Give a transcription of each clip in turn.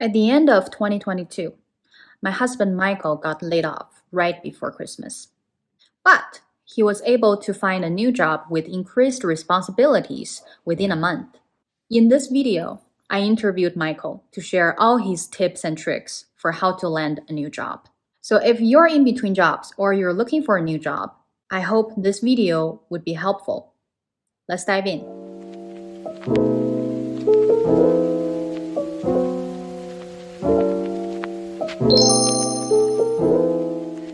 At the end of 2022, my husband Michael got laid off right before Christmas. But he was able to find a new job with increased responsibilities within a month. In this video, I interviewed Michael to share all his tips and tricks for how to land a new job. So if you're in between jobs or you're looking for a new job, I hope this video would be helpful. Let's dive in.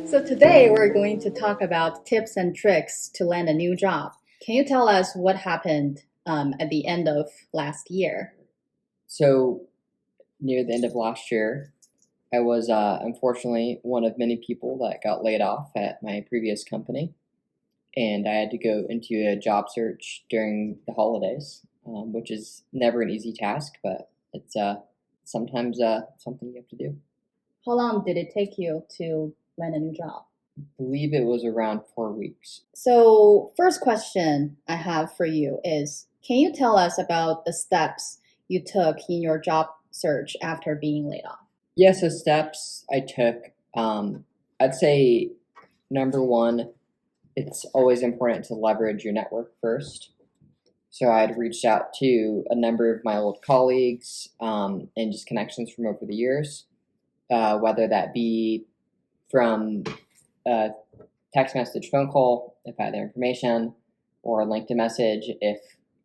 So today we're going to talk about tips and tricks to land a new job. Can you tell us what happened at the end of last year? So near the end of last year, I was unfortunately one of many people that got laid off at my previous company, and I had to go into a job search during the holidays, which is never an easy task, but it's sometimes something you have to do. How long did it take you to land a new job? I believe it was around 4 weeks. So first question I have for you is, can you tell us about the steps you took in your job search after being laid off? Yeah, so steps I took, I'd say number one, it's always important to leverage your network first. So I'd reached out to a number of my old colleagues and just connections from over the years, whether that be from a text message, phone call, if I had their information, or a LinkedIn message if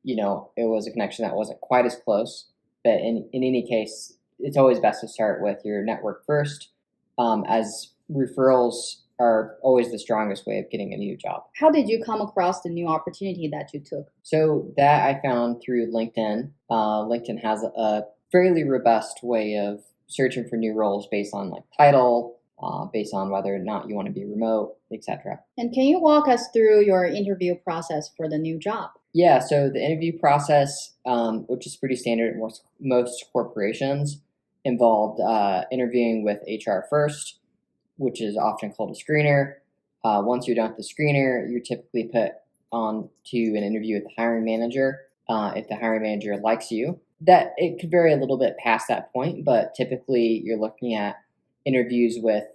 it was a connection that wasn't quite as close. But in any case, it's always best to start with your network first, as referrals are always the strongest way of getting a new job. How did you come across the new opportunity that you took? So that I found through LinkedIn. LinkedIn has a fairly robust way of searching for new roles based on like title, based on whether or not you want to be remote, etc. And can you walk us through your interview process for the new job? Yeah, so the interview process, which is pretty standard at most corporations, involved interviewing with HR first, which is often called a screener. Once you're done with the screener, you're typically put on to an interview with the hiring manager. If the hiring manager likes you, that it could vary a little bit past that point, but typically you're looking at interviews with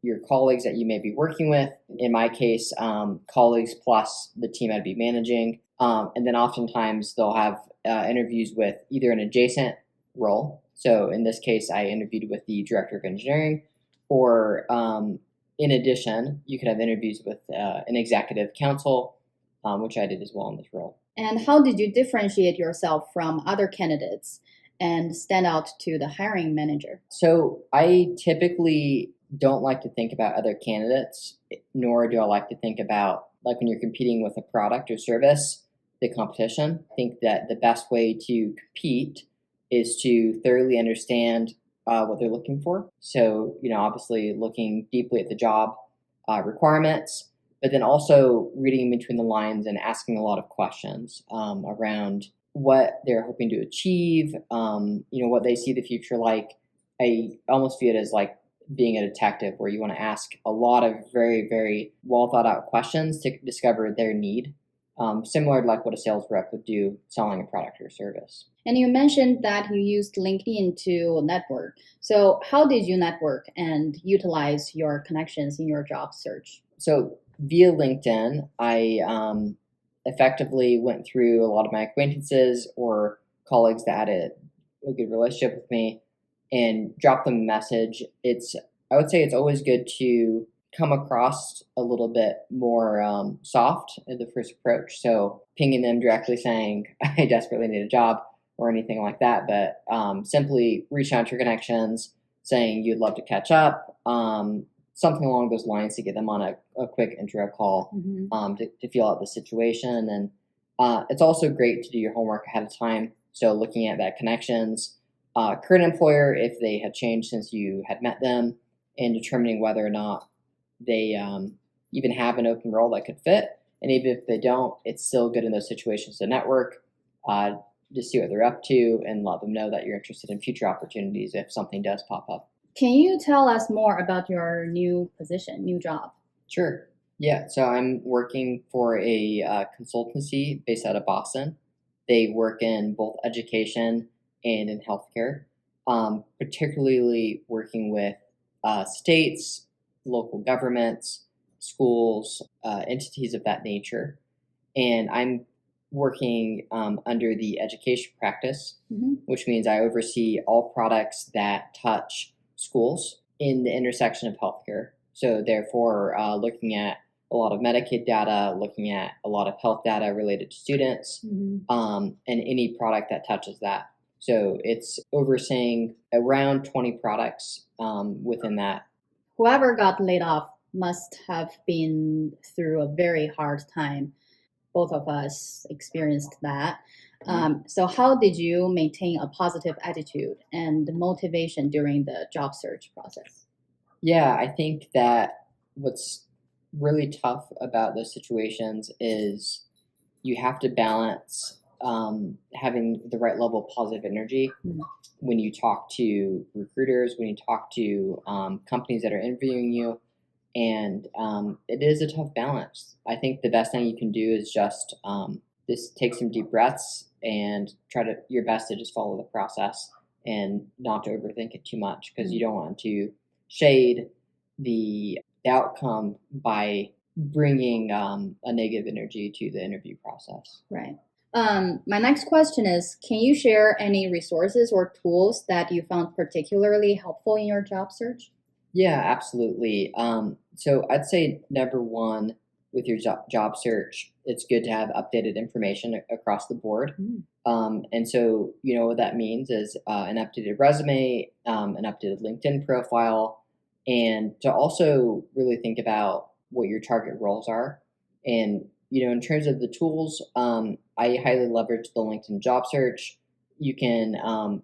your colleagues that you may be working with. In my case, colleagues plus the team I'd be managing. And then oftentimes they'll have interviews with either an adjacent role. So in this case, I interviewed with the director of engineering, or in addition, you could have interviews with an executive council, which I did as well in this role. And how did you differentiate yourself from other candidates and stand out to the hiring manager? So I typically don't like to think about other candidates, nor do I like to think about, like, when you're competing with a product or service, the competition. I think that the best way to compete is to thoroughly understand what they're looking for. So, obviously looking deeply at the job requirements, but then also reading between the lines and asking a lot of questions around what they're hoping to achieve, what they see the future like. I almost view it as like being a detective, where you want to ask a lot of very, very well thought out questions to discover their need, similar to like what a sales rep would do selling a product or service. And you mentioned that you used LinkedIn to network. So how did you network and utilize your connections in your job search? So via LinkedIn, I effectively went through a lot of my acquaintances or colleagues that had a good relationship with me and dropped them a message. I would say it's always good to come across a little bit more soft at the first approach. So pinging them directly saying, I desperately need a job or anything like that, but simply reach out to your connections saying you'd love to catch up, something along those lines to get them on a quick intro call to feel out the situation. And it's also great to do your homework ahead of time. So looking at that connections, current employer, if they had changed since you had met them, and determining whether or not they even have an open role that could fit. And even if they don't, it's still good in those situations to network, to see what they're up to, and let them know that you're interested in future opportunities if something does pop up. Can you tell us more about your new position, new job? Sure. Yeah. So I'm working for a consultancy based out of Boston. They work in both education and in healthcare. particularly working with states, local governments, schools, entities of that nature. And I'm working under the education practice, which means I oversee all products that touch schools in the intersection of healthcare. So, therefore, looking at a lot of Medicaid data, looking at a lot of health data related to students, and any product that touches that. So, it's overseeing around 20 products within that. Whoever got laid off must have been through a very hard time. Both of us experienced that. So, how did you maintain a positive attitude and motivation during the job search process? Yeah, I think that what's really tough about those situations is you have to balance having the right level of positive energy when you talk to recruiters, when you talk to companies that are interviewing you. And it is a tough balance. I think the best thing you can do is just take some deep breaths and try your best to just follow the process and not to overthink it too much, because you don't want to shade the outcome by bringing a negative energy to the interview process. Right. My next question is, can you share any resources or tools that you found particularly helpful in your job search? Yeah, absolutely. So I'd say number one, with your job search, it's good to have updated information across the board. And so, what that means is an updated resume, an updated LinkedIn profile, and to also really think about what your target roles are. And, in terms of the tools, I highly leverage the LinkedIn job search. You can,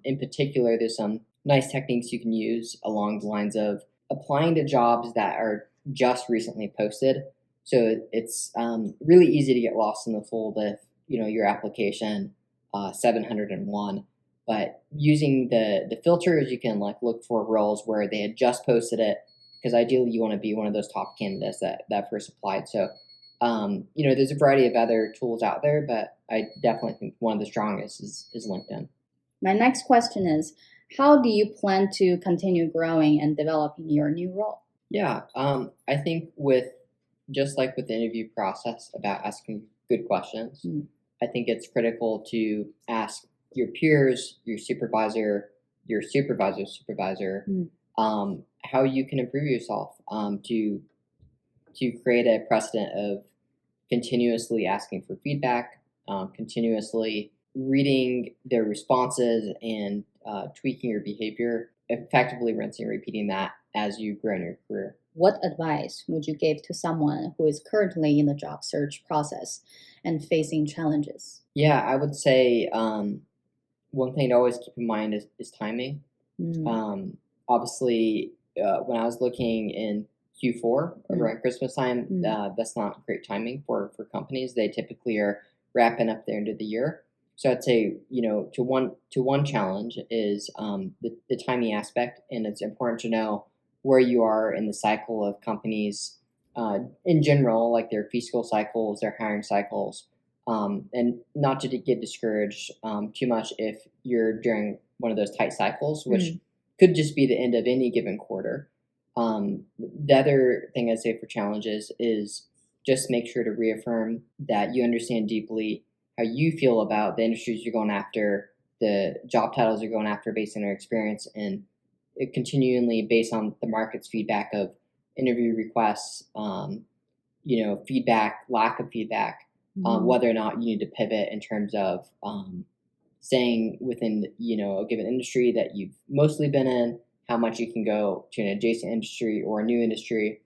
in particular, there's some nice techniques you can use along the lines of applying to jobs that are just recently posted. So it's really easy to get lost in the fold if your application 701. But using the filters, you can look for roles where they had just posted it, because ideally you want to be one of those top candidates that first applied. So there's a variety of other tools out there, but I definitely think one of the strongest is LinkedIn. My next question is, how do you plan to continue growing and developing your new role? Yeah, I think just like with the interview process about asking good questions, I think it's critical to ask your peers, your supervisor, your supervisor's supervisor, how you can improve yourself, to create a precedent of continuously asking for feedback, continuously reading their responses and tweaking your behavior, effectively rinsing and repeating that as you grow in your career. What advice would you give to someone who is currently in the job search process and facing challenges? Yeah, I would say one thing to always keep in mind is timing. Obviously, when I was looking in Q4 around Christmas time, that's not great timing for companies. They typically are wrapping up their end of the year. So I'd say, to one challenge is the timing aspect, and it's important to know where you are in the cycle of companies in general, like their fiscal cycles, their hiring cycles, and not to get discouraged too much if you're during one of those tight cycles, which could just be the end of any given quarter. The other thing I'd say for challenges is just make sure to reaffirm that you understand deeply how you feel about the industries you're going after, the job titles you're going after based on your experience, and continually based on the market's feedback of interview requests, feedback, lack of feedback, whether or not you need to pivot in terms of staying within, a given industry that you've mostly been in, how much you can go to an adjacent industry or a new industry.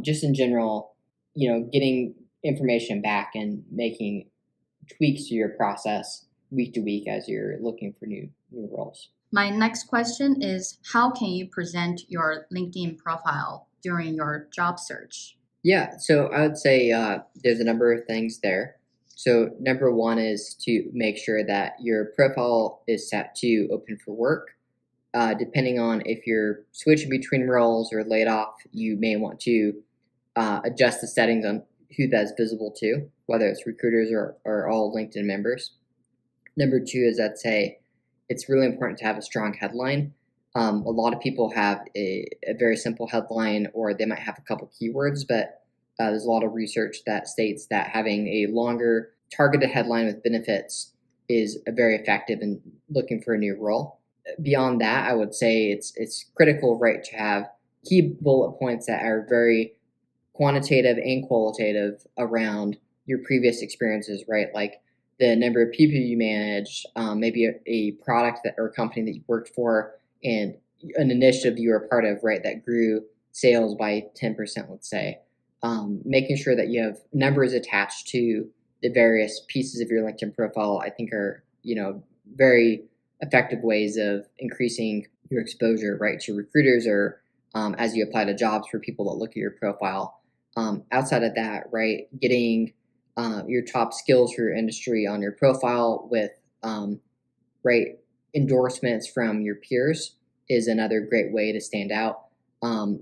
Just in general, getting information back and making tweaks to your process week to week as you're looking for new roles. My next question is, how can you present your LinkedIn profile during your job search? Yeah, so I would say there's a number of things there. So number one is to make sure that your profile is set to open for work. Depending on if you're switching between roles or laid off, you may want to adjust the settings on who that's visible to, whether it's recruiters or all LinkedIn members. Number two is, I'd say, it's really important to have a strong headline. A lot of people have a very simple headline, or they might have a couple keywords, but there's a lot of research that states that having a longer targeted headline with benefits is very effective in looking for a new role. Beyond that, I would say it's critical, right, to have key bullet points that are very quantitative and qualitative around your previous experiences, right? Like the number of people you managed, maybe a product that or company that you worked for, and an initiative you were a part of, right, that grew sales by 10%, let's say. Making sure that you have numbers attached to the various pieces of your LinkedIn profile, I think are, very effective ways of increasing your exposure, right, to recruiters or as you apply to jobs for people that look at your profile. Outside of that, right, getting your top skills for your industry on your profile with right endorsements from your peers is another great way to stand out,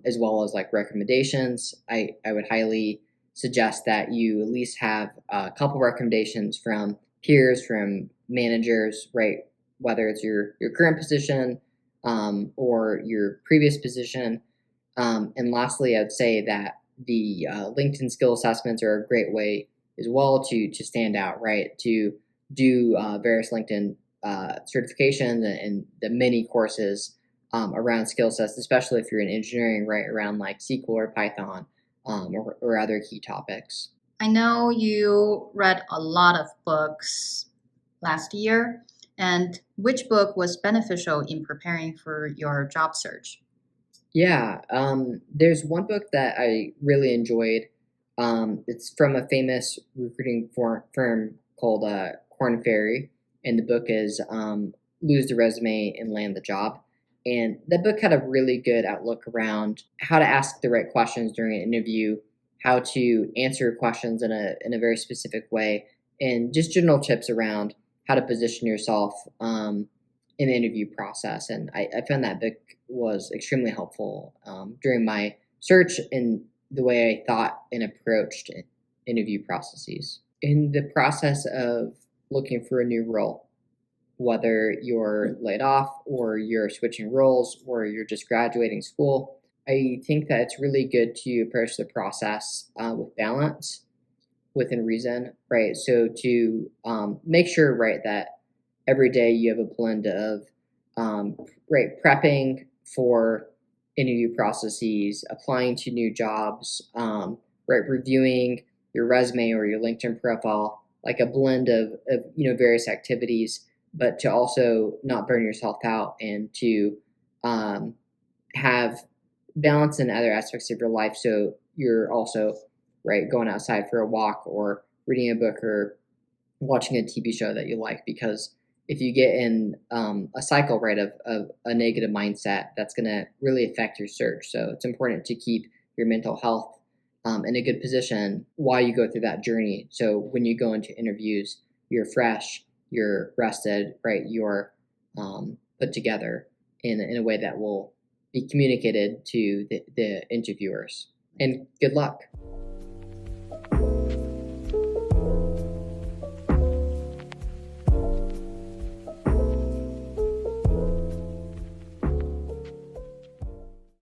as well as like recommendations. I would highly suggest that you at least have a couple recommendations from peers, from managers, right? Whether it's your current position or your previous position. And lastly, I'd say that the LinkedIn skill assessments are a great way as well to stand out, right? To do various LinkedIn certifications and the mini courses around skill sets, especially if you're in engineering, right? Around like SQL or Python or other key topics. I know you read a lot of books last year, and which book was beneficial in preparing for your job search? Yeah, there's one book that I really enjoyed. It's from a famous recruiting firm called Korn Ferry, and the book is Lose the Resume and Land the Job. And that book had a really good outlook around how to ask the right questions during an interview, how to answer questions in a very specific way, and just general tips around how to position yourself in the interview process. And I found that book was extremely helpful during my search and the way I thought and approached interview processes. In the process of looking for a new role, whether you're laid off or you're switching roles or you're just graduating school, I think that it's really good to approach the process with balance, within reason, right? So to make sure, right, that every day you have a blend of, right, prepping for interview processes, applying to new jobs, right, reviewing your resume or your LinkedIn profile, like a blend of various activities, but to also not burn yourself out and to have balance in other aspects of your life. So you're also, right, going outside for a walk or reading a book or watching a TV show that you like, because if you get in a cycle, right, of a negative mindset, that's going to really affect your search. So it's important to keep your mental health in a good position while you go through that journey. So when you go into interviews, you're fresh, you're rested, right, you're put together in a way that will be communicated to the interviewers. And good luck.